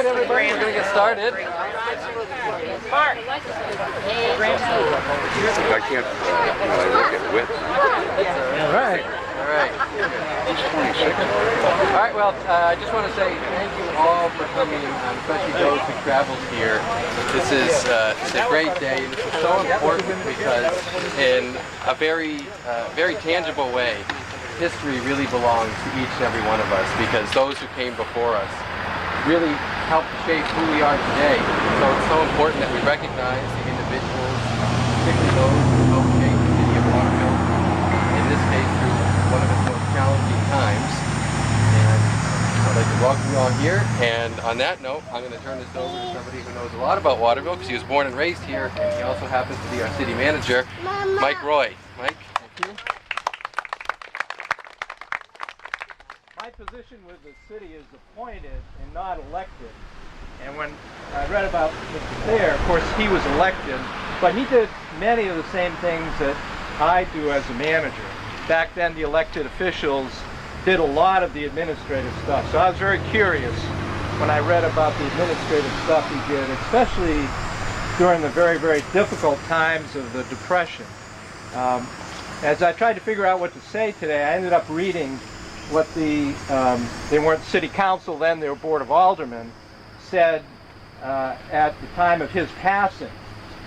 right, everybody, we're going to get started. Mark. I can't, I look at width. All right. All right. He's 26. All right, well, I just want to say thank you all for coming, especially those who traveled here. This is it's a great day, and this is so important because in a very tangible way, history really belongs to each and every one of us, because those who came before us really helped shape who we are today. So it's so important that we recognize the individuals, particularly those who helped shape the city of Waterville, in this case through one of its most challenging times. And I'd like to welcome you all here. And on that note, I'm going to turn this over to somebody who knows a lot about Waterville, because he was born and raised here, and he also happens to be our city manager, Mike Roy. Mike, thank you. My position with the city is appointed and not elected. And when I read about Mr. Thayer, of course he was elected, but he did many of the same things that I do as a manager. Back then the elected officials did a lot of the administrative stuff. So I was very curious when I read about the administrative stuff he did, especially during the very, very difficult times of the Depression. As I tried to figure out what to say today, I ended up reading what they weren't city council then, they were board of aldermen, said at the time of his passing.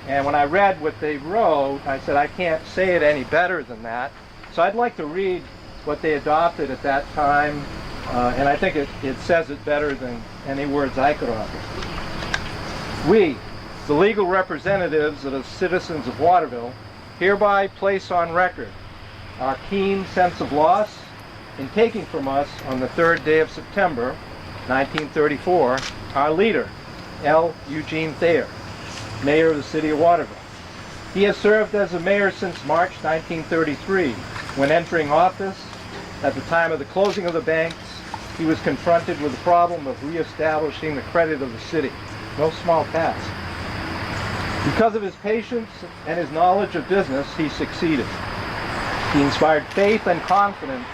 And when I read what they wrote, I said, I can't say it any better than that. So I'd like to read what they adopted at that time, and I think it says it better than any words I could offer. We, the legal representatives of the citizens of Waterville, hereby place on record our keen sense of loss in taking from us on the 3rd day of September, 1934, our leader, Eugene Thayer, mayor of the city of Waterville. He has served as a mayor since March 1933. When entering office, at the time of the closing of the banks, he was confronted with the problem of reestablishing the credit of the city. No small task. Because of his patience and his knowledge of business, he succeeded. He inspired faith and confidence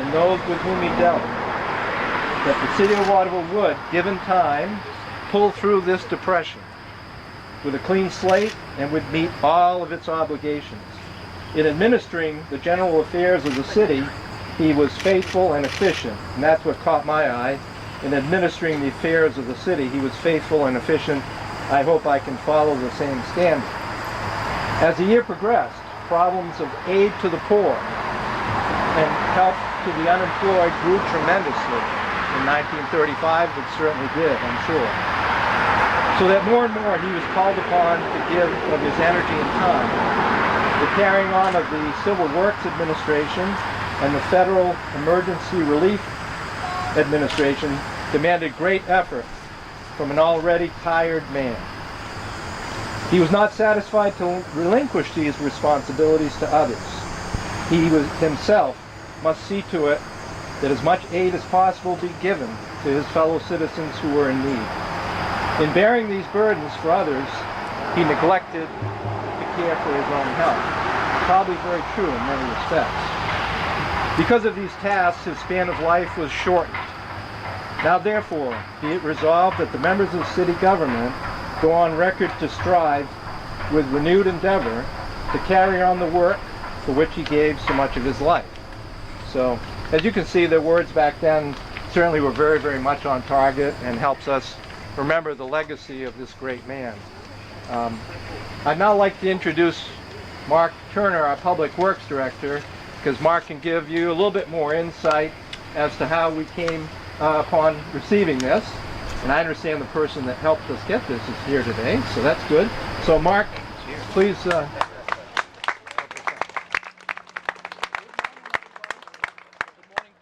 in those with whom he dealt, that the city of Waterville would, given time, pull through this depression with a clean slate and would meet all of its obligations. In administering the general affairs of the city, he was faithful and efficient, and that's what caught my eye. In administering the affairs of the city, he was faithful and efficient. I hope I can follow the same standard. As the year progressed, problems of aid to the poor and help to the unemployed grew tremendously. In 1935, it certainly did, I'm sure. So that more and more he was called upon to give of his energy and time. The carrying on of the Civil Works Administration and the Federal Emergency Relief Administration demanded great effort from an already tired man. He was not satisfied to relinquish these responsibilities to others. He himself must see to it that as much aid as possible be given to his fellow citizens who were in need. In bearing these burdens for others, he neglected to care for his own health. Probably very true in many respects. Because of these tasks, his span of life was shortened. Now therefore, be it resolved that the members of city government go on record to strive with renewed endeavor to carry on the work for which he gave so much of his life. So, as you can see, the words back then certainly were very, very much on target and helps us remember the legacy of this great man. I'd now like to introduce Mark Turner, our Public Works Director, because Mark can give you a little bit more insight as to how we came upon receiving this. And I understand the person that helped us get this is here today, so that's good. So Mark, please. Good morning,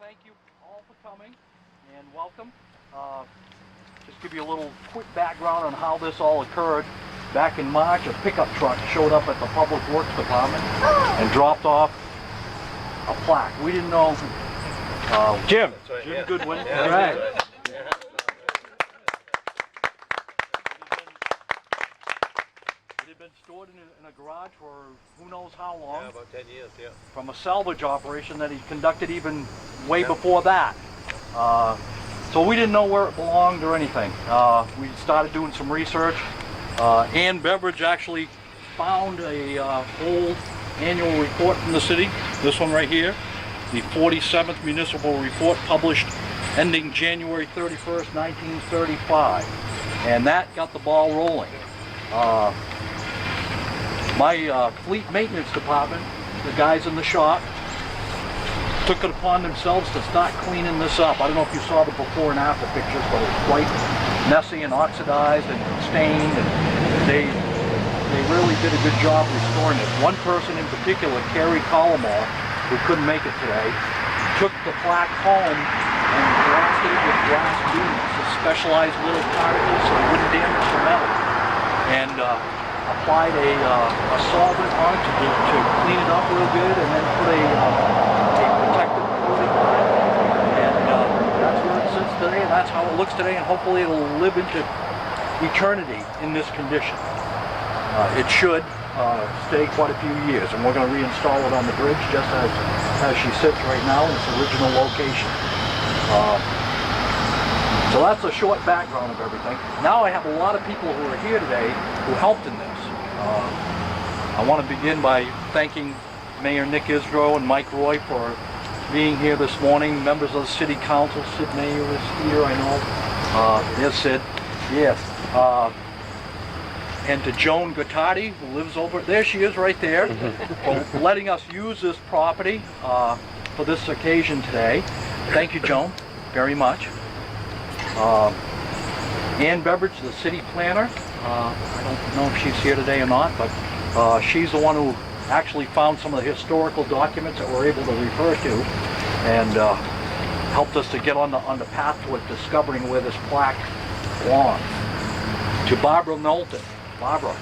thank you all for coming and welcome. Just give you a little quick background on how this all occurred. Back in March, a pickup truck showed up at the Public Works Department and dropped off a plaque. We didn't know. Jim Goodwin. All right. It had been stored in a garage for who knows how long. Yeah, about 10 years, yeah. From a salvage operation that he conducted even way before that. So we didn't know where it belonged or anything. We started doing some research. Ann Beveridge actually found a old annual report from the city, this one right here, the 47th Municipal Report published ending January 31st, 1935. And that got the ball rolling. My fleet maintenance department, the guys in the shop, took it upon themselves to start cleaning this up. I don't know if you saw the before and after pictures, but it's quite messy and oxidized and stained, and they really did a good job restoring it. One person in particular, Carrie Collomore, who couldn't make it today, took the plaque home and blasted it with glass beads, the specialized little particles so it wouldn't damage the metal, and applied a solvent on it to clean it up real good, and then put a protective coating on it, and that's where it sits today, and that's how it looks today, and hopefully it'll live into eternity in this condition. It should stay quite a few years, and we're going to reinstall it on the bridge just as she sits right now in its original location. So that's a short background of everything. Now I have a lot of people who are here today who helped in this. I want to begin by thanking Mayor Nick Isgro and Mike Roy for being here this morning. Members of the City Council, Sid Mayor is here, I know. Yes, Sid. Yes. And to Joan Gottardi, who lives over there, she is right there, for letting us use this property for this occasion today. Thank you, Joan, very much. Ann Beveridge, the city planner, I don't know if she's here today or not, but she's the one who actually found some of the historical documents that we're able to refer to, and helped us to get on the path toward discovering where this plaque belongs. To Barbara Knowlton. Barbara.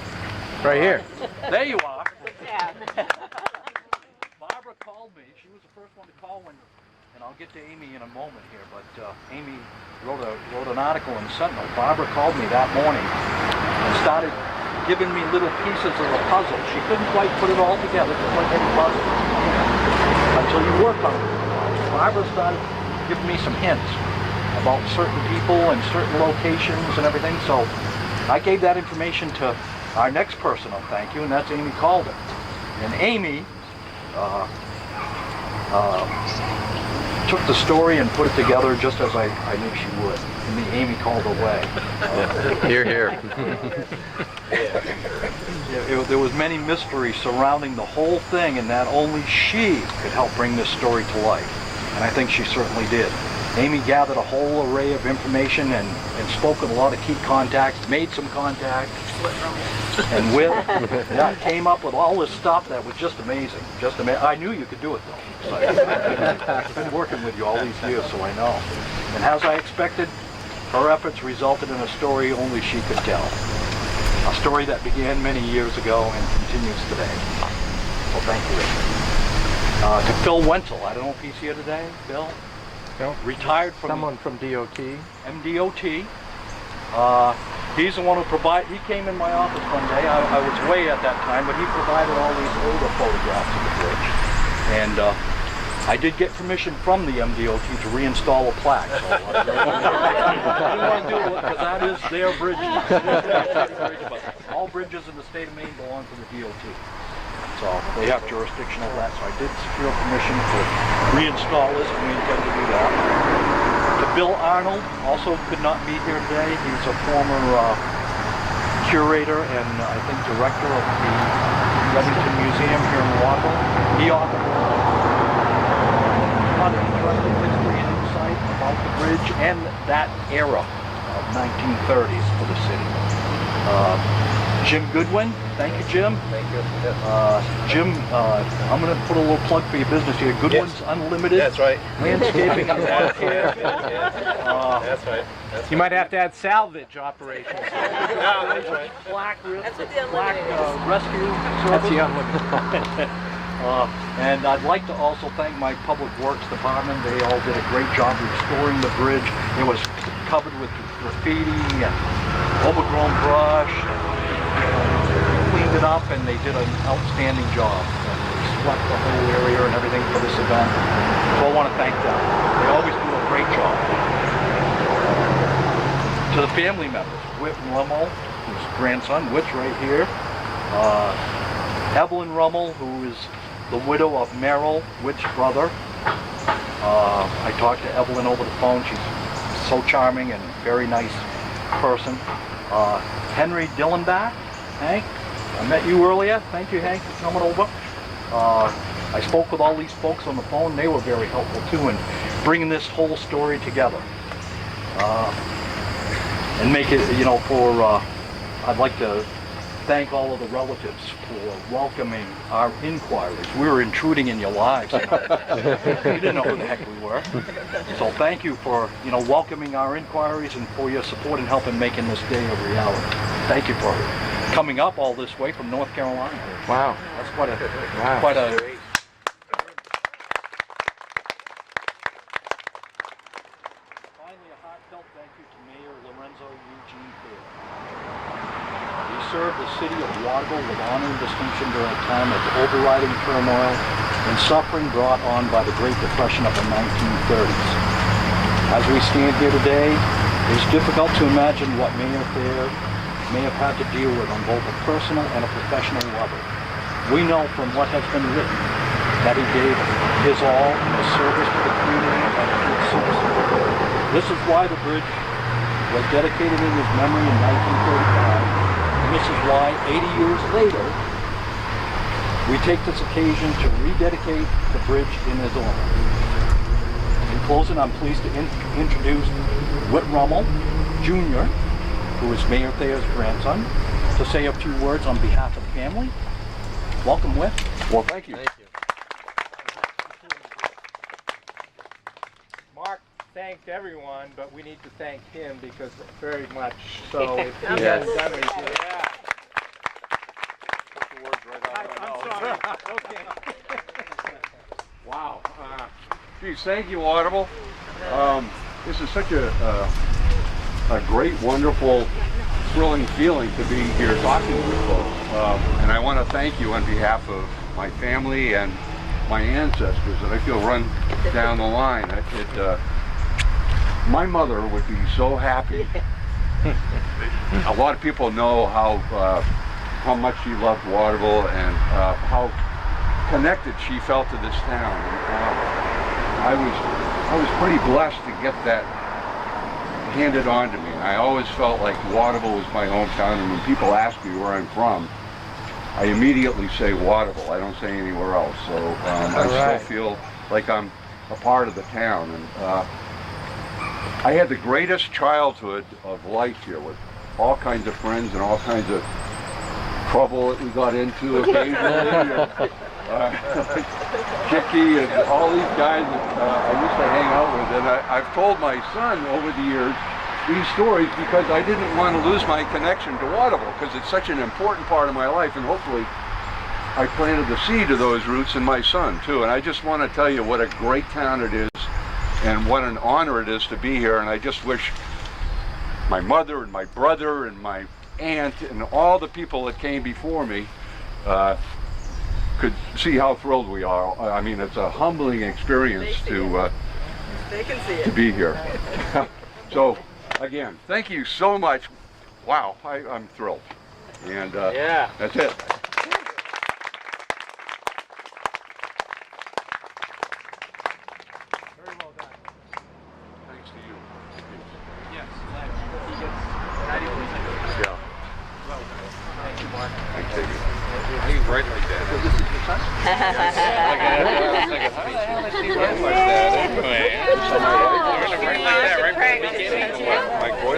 Right here. There you are. Yeah. Barbara called me. She was the first one to call when, and I'll get to Amy in a moment here, but Amy wrote an article in Sentinel. Barbara called me that morning and started giving me little pieces of the puzzle. She couldn't quite put it all together, just like any puzzle, until you work on it. Barbara started giving me some hints about certain people and certain locations and everything, so I gave that information to our next person I'll thank you, and that's Amy Calder. And Amy took the story and put it together just as I knew she would, in the Amy Calder way. Here, here. There was many mysteries surrounding the whole thing, and that only she could help bring this story to life. And I think she certainly did. Amy gathered a whole array of information and spoke with a lot of key contacts, made some contacts, and came up with all this stuff that was just amazing. Just amazing. I knew you could do it though. So I've been working with you all these years, so I know. And as I expected, her efforts resulted in a story only she could tell. A story that began many years ago and continues today. So thank you. To Phil Wenzel, I don't know if he's here today. Phil? Retired from someone from DOT. MDOT. He's the one who he came in my office one day. I was away at that time, but he provided all these older photographs of the bridge. And I did get permission from the MDOT to reinstall a plaque. So I didn't want to do it because that is their bridge. All bridges in the state of Maine belong to the DOT. So they have jurisdiction over that. So I did secure permission to reinstall this, and we intend to do that. To Bill Arnold, also could not be here today. He's a former curator and I think director of the Reddington Museum here in Waterville. He offered a lot of interesting history and insight about the bridge and that era of 1930s for the city. Jim Goodwin, thank you, Jim. Thank you. Jim, I'm going to put a little plug for your business here. Goodwin's Unlimited. That's right. Landscaping and lawn care. That's right. You might have to add salvage operations. That's right. Plaque That's what the rescue service. That's the unlimited. And I'd like to also thank my Public Works Department. They all did a great job restoring the bridge. It was covered with graffiti and overgrown brush. Cleaned it up, and they did an outstanding job. They swept the whole area and everything for this event. So I want to thank them. They always do a great job. To the family members, Whit Rummel, whose grandson, Whit's right here. Evelyn Rummel, who is the widow of Merrill, Whit's brother. I talked to Evelyn over the phone. She's so charming and very nice person. Henry Dillenbach, Hank, I met you earlier. Thank you, Hank, for coming over. I spoke with all these folks on the phone. They were very helpful too in bringing this whole story together. And make it, you know, I'd like to thank all of the relatives for welcoming our inquiries. We were intruding in your lives. You didn't know who the heck we were. So thank you for, you know, welcoming our inquiries and for your support in helping making this day a reality. Thank you for coming up all this way from North Carolina. Wow. That's quite a Finally, a heartfelt thank you to Mayor Eugene Thayer. He served the city of Waterville with honor and distinction during a time of overriding turmoil and suffering brought on by the Great Depression of the 1930s. As we stand here today, it is difficult to imagine what Mayor Thayer may have had to deal with on both a personal and a professional level. We know from what has been written that he gave his all in the service to the community and a good citizen. This is why the bridge was dedicated in his memory in 1935, and this is why 80 years later we take this occasion to rededicate the bridge in his honor. In closing, I'm pleased to introduce Whit Rummel, Jr., who is Mayor Thayer's grandson, to say a few words on behalf of the family. Welcome, Whit. Well, thank you. Thank you. Mark thanked everyone, but we need to thank him because very much so. If he Yes. hadn't done it, he did. Put the words right out of my I'm mouth. sorry. Okay. Wow. Geez, thank you, Waterville. This is such a great, wonderful, thrilling feeling to be here talking to you folks. And I want to thank you on behalf of my family and my ancestors that I feel run down the line. My mother would be so happy. A lot of people know how much she loved Waterville and how connected she felt to this town. I was pretty blessed to get that handed on to me. I always felt like Waterville was my hometown, and when people ask me where I'm from, I immediately say Waterville. I don't say anywhere else. So I still feel like I'm a part of the town. And I had the greatest childhood of life here with all kinds of friends and all kinds of trouble that we got into occasionally. Chicky and all these guys that I used to hang out with, and I've told my son over the years these stories because I didn't want to lose my connection to Waterville because it's such an important part of my life, and hopefully I planted the seed of those roots in my son too. And I just want to tell you what a great town it is and what an honor it is to be here, and I just wish my mother and my brother and my aunt and all the people that came before me could see how thrilled we are. I mean, it's a humbling experience to be here. So, again, thank you so much. Wow, I'm thrilled. And Yeah. That's it. Very well done. Thanks to you. Yes. He gets 90%. Yeah. Thank you, Mark. Thanks, David. He's right like that. So this is your son? My boy.